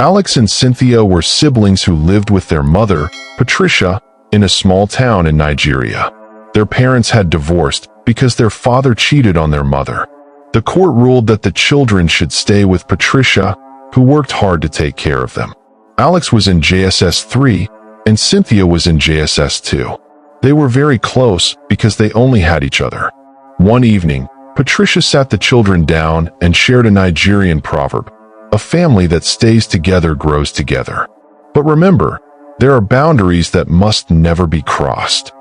Alex and Cynthia were siblings who lived with their mother, Patricia, in a small town in Nigeria. Their parents had divorced because their father cheated on their mother. The court ruled that the children should stay with Patricia, who worked hard to take care of them. Alex was in JSS 3 and Cynthia was in JSS 2. They were very close because they only had each other. One evening, Patricia sat the children down and shared a Nigerian proverb: "A family that stays together grows together." But remember, there are boundaries that must never be crossed.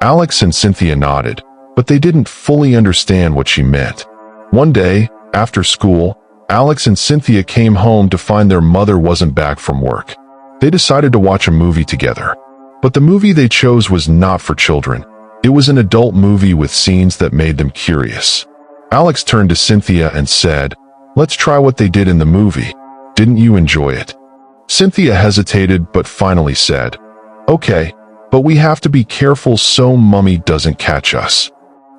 Alex and Cynthia nodded, but they didn't fully understand what she meant. One day, after school, Alex and Cynthia came home to find their mother wasn't back from work. They decided to watch a movie together. But the movie they chose was not for children. It was an adult movie with scenes that made them curious. Alex turned to Cynthia and said, "Let's try what they did in the movie. Didn't you enjoy it?" Cynthia hesitated but finally said, "Okay, but we have to be careful so Mummy doesn't catch us."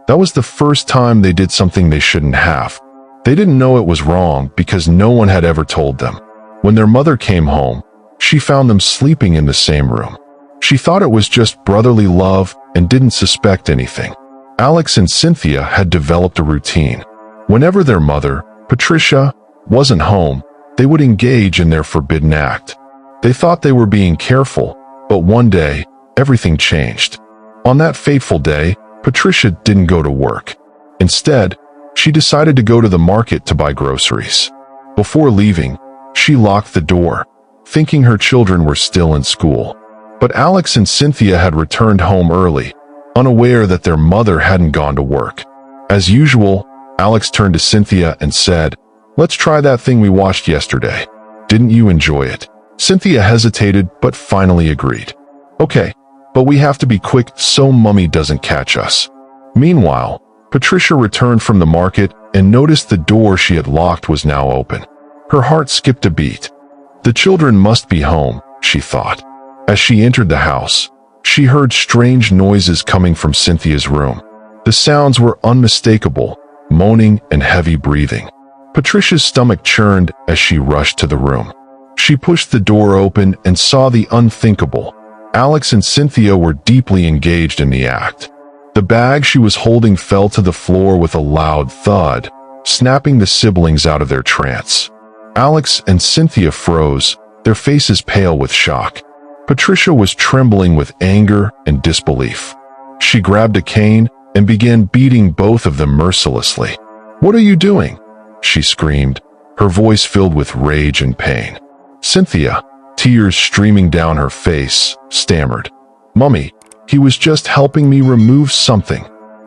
That was the first time they did something they shouldn't have. They didn't know it was wrong because no one had ever told them. When their mother came home, she found them sleeping in the same room. She thought it was just brotherly love and didn't suspect anything. Alex and Cynthia had developed a routine. Whenever their mother, Patricia, wasn't home, they would engage in their forbidden act. They thought they were being careful, but one day, everything changed. On that fateful day, Patricia didn't go to work. Instead, she decided to go to the market to buy groceries. Before leaving, she locked the door, thinking her children were still in school. But Alex and Cynthia had returned home early, unaware that their mother hadn't gone to work. As usual, Alex turned to Cynthia and said, "Let's try that thing we watched yesterday. Didn't you enjoy it?" Cynthia hesitated but finally agreed. "Okay, but we have to be quick so Mummy doesn't catch us." Meanwhile, Patricia returned from the market and noticed the door she had locked was now open. Her heart skipped a beat. The children must be home, she thought. As she entered the house, she heard strange noises coming from Cynthia's room. The sounds were unmistakable, moaning and heavy breathing. Patricia's stomach churned as she rushed to the room. She pushed the door open and saw the unthinkable. Alex and Cynthia were deeply engaged in the act. The bag she was holding fell to the floor with a loud thud, snapping the siblings out of their trance. Alex and Cynthia froze, their faces pale with shock. Patricia was trembling with anger and disbelief. She grabbed a cane and began beating both of them mercilessly. "What are you doing?" she screamed, her voice filled with rage and pain. Cynthia, tears streaming down her face, stammered, "Mummy, he was just helping me remove something."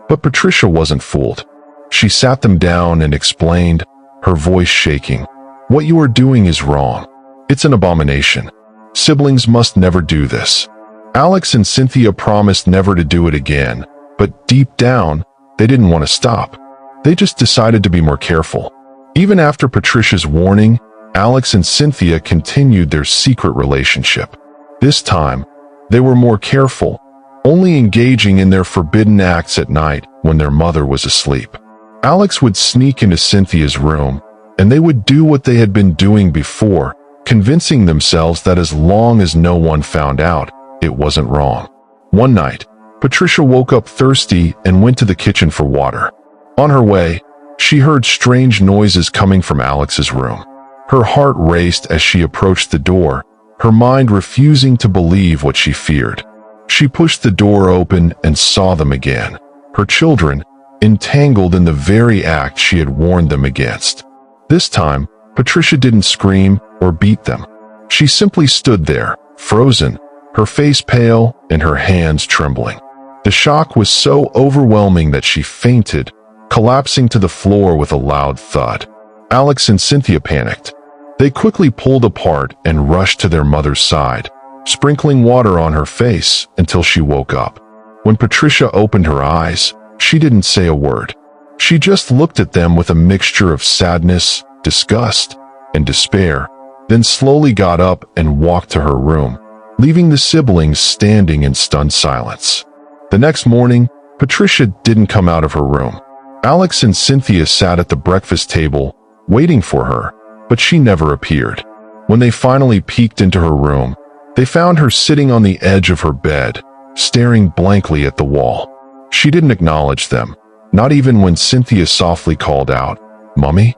But Patricia wasn't fooled. She sat them down and explained, her voice shaking, "What you are doing is wrong. It's an abomination. Siblings must never do this." Alex and Cynthia promised never to do it again, but deep down, they didn't want to stop. They just decided to be more careful. Even after Patricia's warning, Alex and Cynthia continued their secret relationship. This time, they were more careful, only engaging in their forbidden acts at night when their mother was asleep. Alex would sneak into Cynthia's room, and they would do what they had been doing before, convincing themselves that as long as no one found out, it wasn't wrong. One night, Patricia woke up thirsty and went to the kitchen for water. On her way, she heard strange noises coming from Alex's room. Her heart raced as she approached the door, her mind refusing to believe what she feared. She pushed the door open and saw them again, her children, entangled in the very act she had warned them against. This time, Patricia didn't scream or beat them. She simply stood there, frozen, her face pale and her hands trembling. The shock was so overwhelming that she fainted, collapsing to the floor with a loud thud. Alex and Cynthia panicked. They quickly pulled apart and rushed to their mother's side, sprinkling water on her face until she woke up. When Patricia opened her eyes, she didn't say a word. She just looked at them with a mixture of sadness, disgust, and despair, then slowly got up and walked to her room, leaving the siblings standing in stunned silence. The next morning, Patricia didn't come out of her room. Alex and Cynthia sat at the breakfast table, waiting for her, but she never appeared. When they finally peeked into her room, they found her sitting on the edge of her bed, staring blankly at the wall. She didn't acknowledge them, not even when Cynthia softly called out, "Mummy?"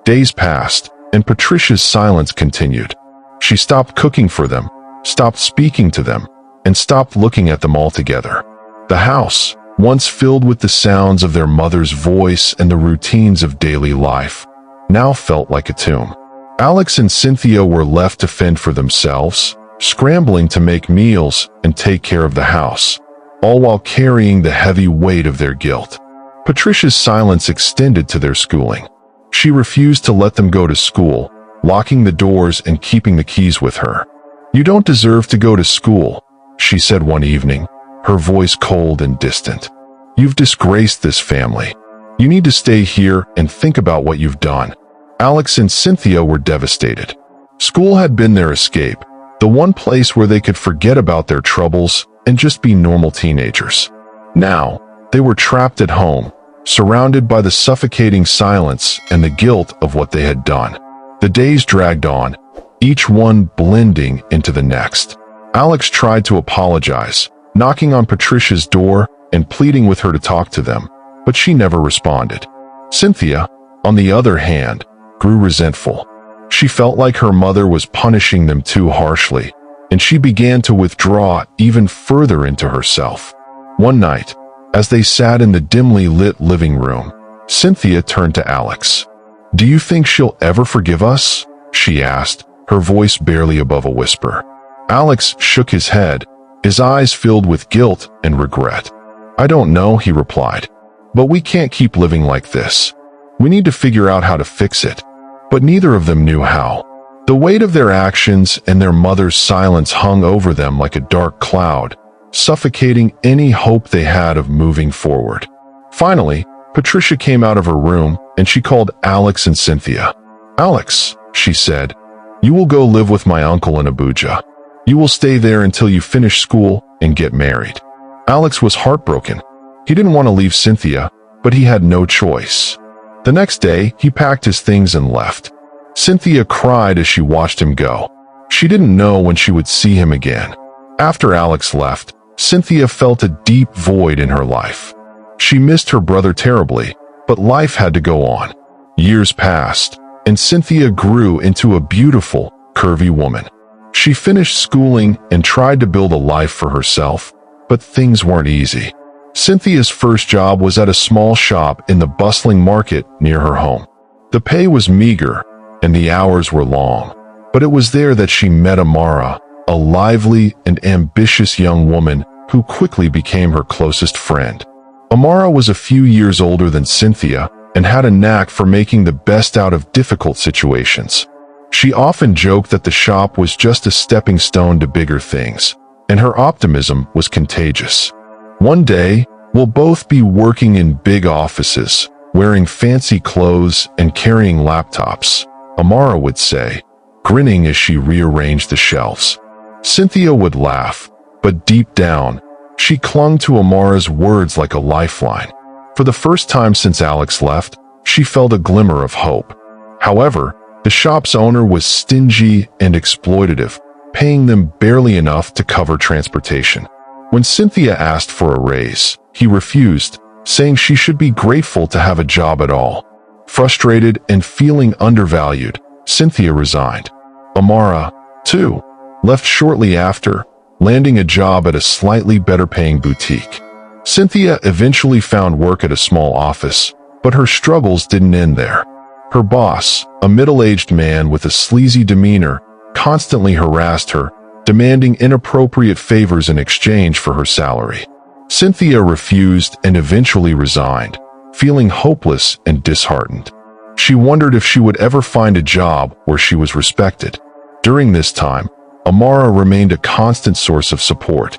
Days passed, and Patricia's silence continued. She stopped cooking for them, stopped speaking to them, and stopped looking at them altogether. The house, once filled with the sounds of their mother's voice and the routines of daily life, now felt like a tomb. Alex and Cynthia were left to fend for themselves, scrambling to make meals and take care of the house, all while carrying the heavy weight of their guilt. Patricia's silence extended to their schooling. She refused to let them go to school, locking the doors and keeping the keys with her. "You don't deserve to go to school," she said one evening, her voice cold and distant. "You've disgraced this family. You need to stay here and think about what you've done." Alex and Cynthia were devastated. School had been their escape, the one place where they could forget about their troubles and just be normal teenagers. Now, they were trapped at home, surrounded by the suffocating silence and the guilt of what they had done. The days dragged on, each one blending into the next. Alex tried to apologize, knocking on Patricia's door and pleading with her to talk to them, but she never responded. Cynthia, on the other hand, grew resentful. She felt like her mother was punishing them too harshly, and she began to withdraw even further into herself. One night, as they sat in the dimly lit living room, Cynthia turned to Alex. "Do you think she'll ever forgive us?" she asked, her voice barely above a whisper. Alex shook his head, his eyes filled with guilt and regret. "I don't know," he replied. "But we can't keep living like this. We need to figure out how to fix it." But neither of them knew how. The weight of their actions and their mother's silence hung over them like a dark cloud, suffocating any hope they had of moving forward. Finally, Patricia came out of her room and she called Alex and Cynthia. "Alex," she said, "you will go live with my uncle in Abuja. You will stay there until you finish school and get married." Alex was heartbroken. He didn't want to leave Cynthia, but he had no choice. The next day, he packed his things and left. Cynthia cried as she watched him go. She didn't know when she would see him again. After Alex left, Cynthia felt a deep void in her life. She missed her brother terribly, but life had to go on. Years passed, and Cynthia grew into a beautiful, curvy woman. She finished schooling and tried to build a life for herself, but things weren't easy. Cynthia's first job was at a small shop in the bustling market near her home. The pay was meager, and the hours were long, but it was there that she met Amara, a lively and ambitious young woman who quickly became her closest friend. Amara was a few years older than Cynthia and had a knack for making the best out of difficult situations. She often joked that the shop was just a stepping stone to bigger things, and her optimism was contagious. "One day, we'll both be working in big offices, wearing fancy clothes and carrying laptops," Amara would say, grinning as she rearranged the shelves. Cynthia would laugh, but deep down, she clung to Amara's words like a lifeline. For the first time since Alex left, she felt a glimmer of hope. However, the shop's owner was stingy and exploitative, paying them barely enough to cover transportation. When Cynthia asked for a raise, he refused, saying she should be grateful to have a job at all. Frustrated and feeling undervalued, Cynthia resigned. Amara, too, left shortly after, landing a job at a slightly better-paying boutique. Cynthia eventually found work at a small office, but her struggles didn't end there. Her boss, a middle-aged man with a sleazy demeanor, constantly harassed her, demanding inappropriate favors in exchange for her salary. Cynthia refused and eventually resigned, feeling hopeless and disheartened. She wondered if she would ever find a job where she was respected. During this time, Amara remained a constant source of support.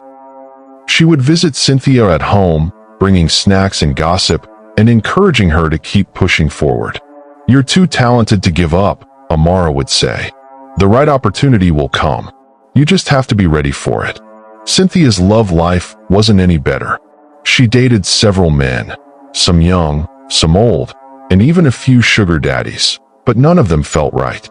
She would visit Cynthia at home, bringing snacks and gossip, and encouraging her to keep pushing forward. "You're too talented to give up," Amara would say. "The right opportunity will come. You just have to be ready for it." Cynthia's love life wasn't any better. She dated several men, some young, some old, and even a few sugar daddies, but none of them felt right.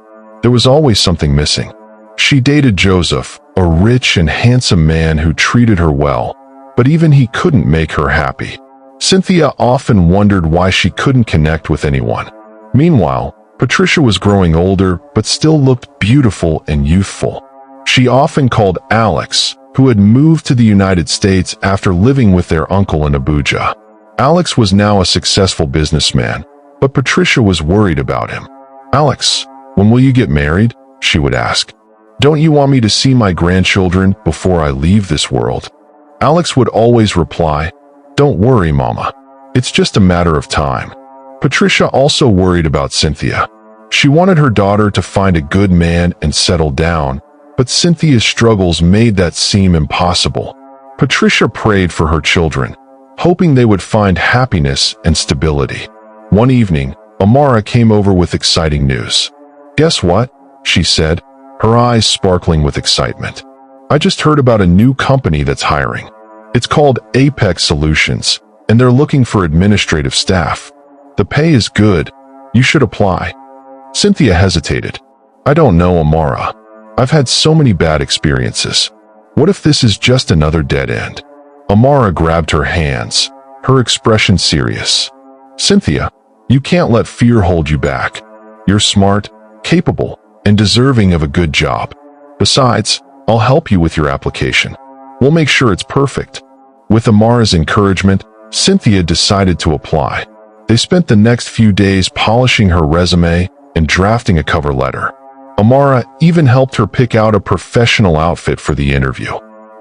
there was always something missing. She dated Joseph, a rich and handsome man who treated her well, but even he couldn't make her happy. Cynthia often wondered why she couldn't connect with anyone. Meanwhile, Patricia was growing older but still looked beautiful and youthful. She often called Alex, who had moved to the United States after living with their uncle in Abuja. Alex was now a successful businessman, but Patricia was worried about him. "Alex, when will you get married?" she would ask. "Don't you want me to see my grandchildren before I leave this world?" Alex would always reply, "Don't worry, Mama. It's just a matter of time." Patricia also worried about Cynthia. She wanted her daughter to find a good man and settle down, but Cynthia's struggles made that seem impossible. Patricia prayed for her children, hoping they would find happiness and stability. One evening, Amara came over with exciting news. "Guess what?" she said, her eyes sparkling with excitement. "I just heard about a new company that's hiring. It's called Apex Solutions, and they're looking for administrative staff. The pay is good. You should apply." Cynthia hesitated. "I don't know, Amara. I've had so many bad experiences. What if this is just another dead end?" Amara grabbed her hands, her expression serious. "Cynthia, you can't let fear hold you back. You're smart, capable, and deserving of a good job. Besides, I'll help you with your application. We'll make sure it's perfect." With Amara's encouragement, Cynthia decided to apply. They spent the next few days polishing her resume and drafting a cover letter. Amara even helped her pick out a professional outfit for the interview.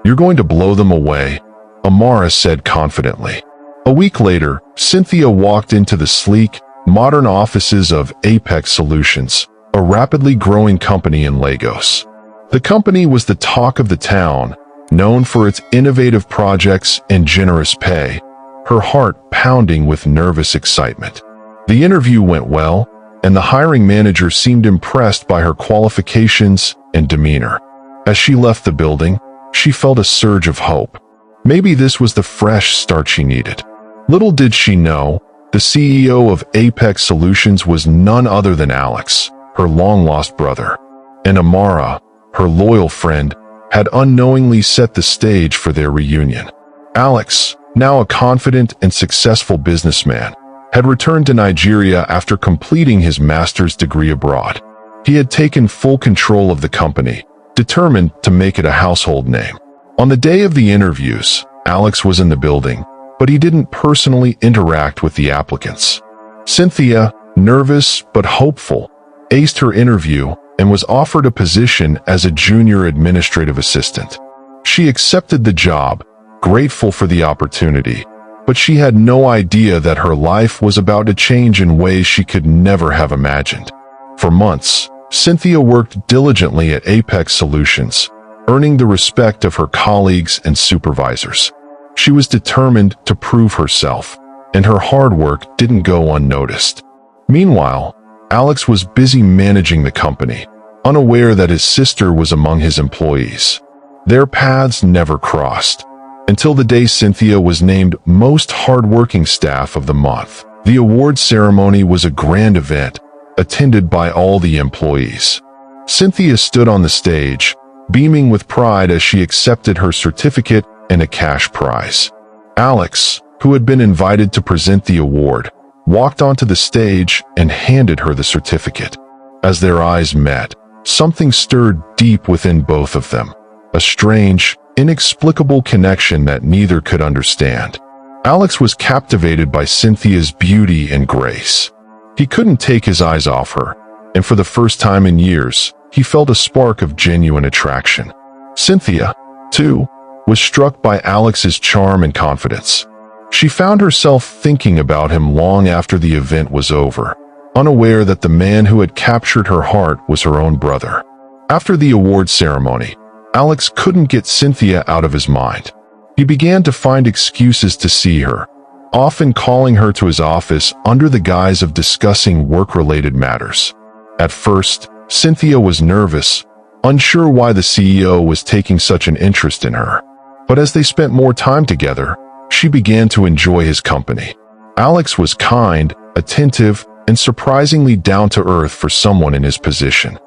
"You're going to blow them away," Amara said confidently. A week later, Cynthia walked into the sleek, modern offices of Apex Solutions, a rapidly growing company in Lagos. The company was the talk of the town, known for its innovative projects and generous pay, her heart pounding with nervous excitement. The interview went well, and the hiring manager seemed impressed by her qualifications and demeanor. As she left the building, she felt a surge of hope. Maybe this was the fresh start she needed. Little did she know, the CEO of Apex Solutions was none other than Alex, her long-lost brother. And Amara, her loyal friend, had unknowingly set the stage for their reunion. Alex, now a confident and successful businessman, had returned to Nigeria after completing his master's degree abroad. He had taken full control of the company, determined to make it a household name. On the day of the interviews, Alex was in the building, but he didn't personally interact with the applicants. Cynthia, nervous but hopeful, aced her interview and was offered a position as a junior administrative assistant. She accepted the job, grateful for the opportunity, but she had no idea that her life was about to change in ways she could never have imagined. For months, Cynthia worked diligently at Apex Solutions, earning the respect of her colleagues and supervisors. She was determined to prove herself, and her hard work didn't go unnoticed. Meanwhile, Alex was busy managing the company, unaware that his sister was among his employees. Their paths never crossed, until the day Cynthia was named Most Hardworking Staff of the Month. The award ceremony was a grand event, attended by all the employees. Cynthia stood on the stage, beaming with pride as she accepted her certificate and a cash prize. Alex, who had been invited to present the award, walked onto the stage and handed her the certificate. As their eyes met, something stirred deep within both of them, a strange, inexplicable connection that neither could understand. Alex was captivated by Cynthia's beauty and grace. He couldn't take his eyes off her, and for the first time in years, he felt a spark of genuine attraction. Cynthia, too, was struck by Alex's charm and confidence. She found herself thinking about him long after the event was over, unaware that the man who had captured her heart was her own brother. After the award ceremony, Alex couldn't get Cynthia out of his mind. He began to find excuses to see her, often calling her to his office under the guise of discussing work-related matters. At first, Cynthia was nervous, unsure why the CEO was taking such an interest in her. But as they spent more time together, she began to enjoy his company. Alex was kind, attentive, and surprisingly down-to-earth for someone in his position.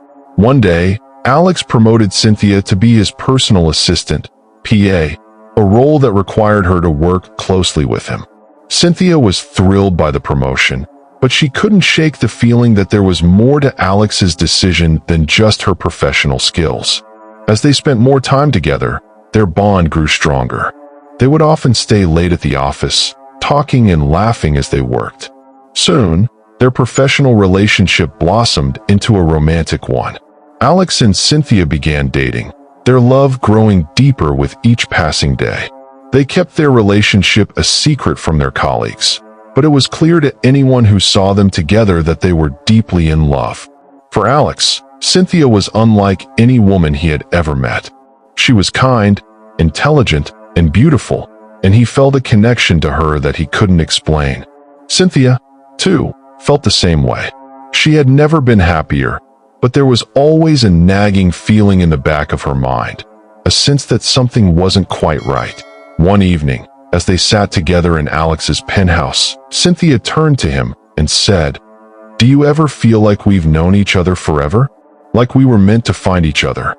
One day, Alex promoted Cynthia to be his personal assistant, PA, a role that required her to work closely with him. Cynthia was thrilled by the promotion, but she couldn't shake the feeling that there was more to Alex's decision than just her professional skills. As they spent more time together, their bond grew stronger. They would often stay late at the office, talking and laughing as they worked. Soon, their professional relationship blossomed into a romantic one. Alex and Cynthia began dating, their love growing deeper with each passing day. They kept their relationship a secret from their colleagues, but it was clear to anyone who saw them together that they were deeply in love. For Alex, Cynthia was unlike any woman he had ever met. She was kind, intelligent, and beautiful, and he felt a connection to her that he couldn't explain. Cynthia, too, felt the same way. She had never been happier, but there was always a nagging feeling in the back of her mind, a sense that something wasn't quite right. One evening, as they sat together in Alex's penthouse, Cynthia turned to him and said, "Do you ever feel like we've known each other forever? Like we were meant to find each other?"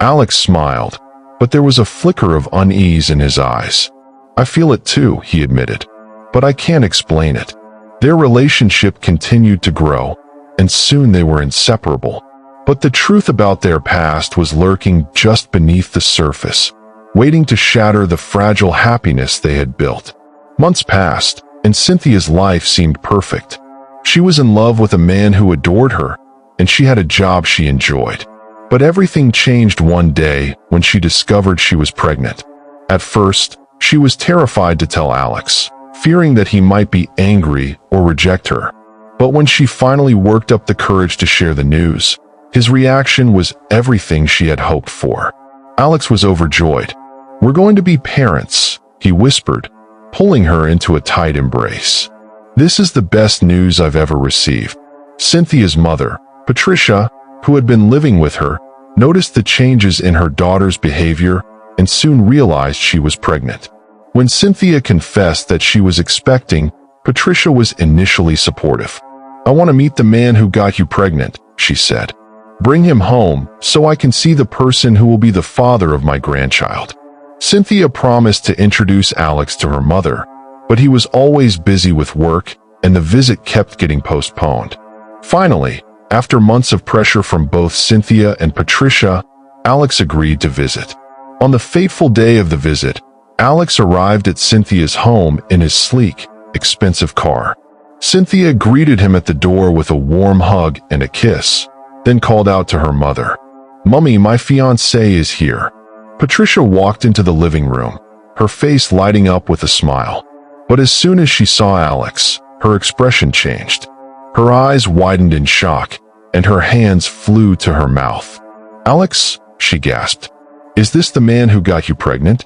Alex smiled, but there was a flicker of unease in his eyes. "I feel it too," he admitted, "but I can't explain it." Their relationship continued to grow, and soon they were inseparable. But the truth about their past was lurking just beneath the surface, waiting to shatter the fragile happiness they had built. Months passed, and Cynthia's life seemed perfect. She was in love with a man who adored her, and she had a job she enjoyed. But everything changed one day when she discovered she was pregnant. At first, she was terrified to tell Alex, fearing that he might be angry or reject her. But when she finally worked up the courage to share the news, his reaction was everything she had hoped for. Alex was overjoyed. "We're going to be parents," he whispered, pulling her into a tight embrace. "This is the best news I've ever received." Cynthia's mother, Patricia, who had been living with her, noticed the changes in her daughter's behavior and soon realized she was pregnant. When Cynthia confessed that she was expecting, Patricia was initially supportive. "I want to meet the man who got you pregnant," she said. "Bring him home so I can see the person who will be the father of my grandchild." Cynthia promised to introduce Alex to her mother, but he was always busy with work and the visit kept getting postponed. Finally, after months of pressure from both Cynthia and Patricia, Alex agreed to visit. On the fateful day of the visit, Alex arrived at Cynthia's home in his sleek, expensive car. Cynthia greeted him at the door with a warm hug and a kiss, then called out to her mother, "Mummy, my fiancé is here." Patricia walked into the living room, her face lighting up with a smile. But as soon as she saw Alex, her expression changed. Her eyes widened in shock, and her hands flew to her mouth. "Alex," she gasped, "is this the man who got you pregnant?"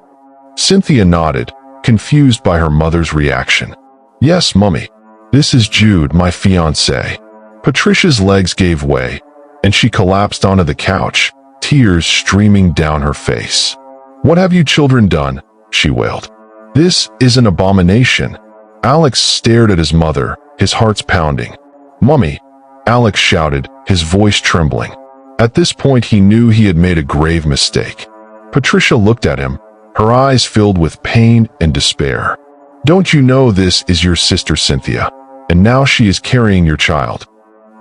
Cynthia nodded, confused by her mother's reaction. "Yes, Mummy. This is Jude, my fiancé." Patricia's legs gave way, and she collapsed onto the couch, tears streaming down her face. "What have you children done?" she wailed. "This is an abomination." Alex stared at his mother, his heart pounding. "Mummy," Alex shouted, his voice trembling. At this point he knew he had made a grave mistake. Patricia looked at him, her eyes filled with pain and despair. "Don't you know this is your sister Cynthia, and now she is carrying your child?"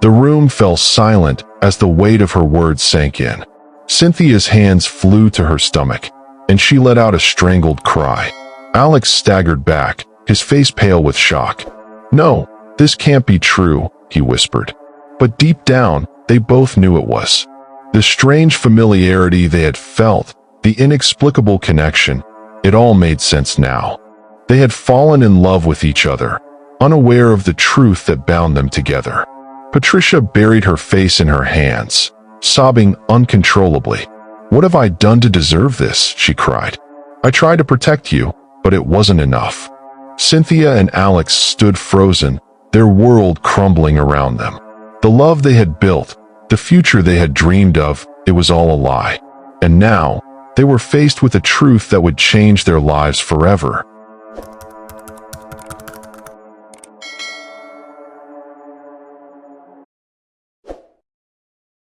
The room fell silent as the weight of her words sank in. Cynthia's hands flew to her stomach, and she let out a strangled cry. Alex staggered back, his face pale with shock. "No, this can't be true," he whispered. But deep down, they both knew it was. The strange familiarity they had felt, the inexplicable connection, it all made sense now. They had fallen in love with each other, unaware of the truth that bound them together. Patricia buried her face in her hands, sobbing uncontrollably. "What have I done to deserve this?" she cried. "I tried to protect you, but it wasn't enough." Cynthia and Alex stood frozen, their world crumbling around them. The love they had built, the future they had dreamed of, it was all a lie. And now, they were faced with a truth that would change their lives forever.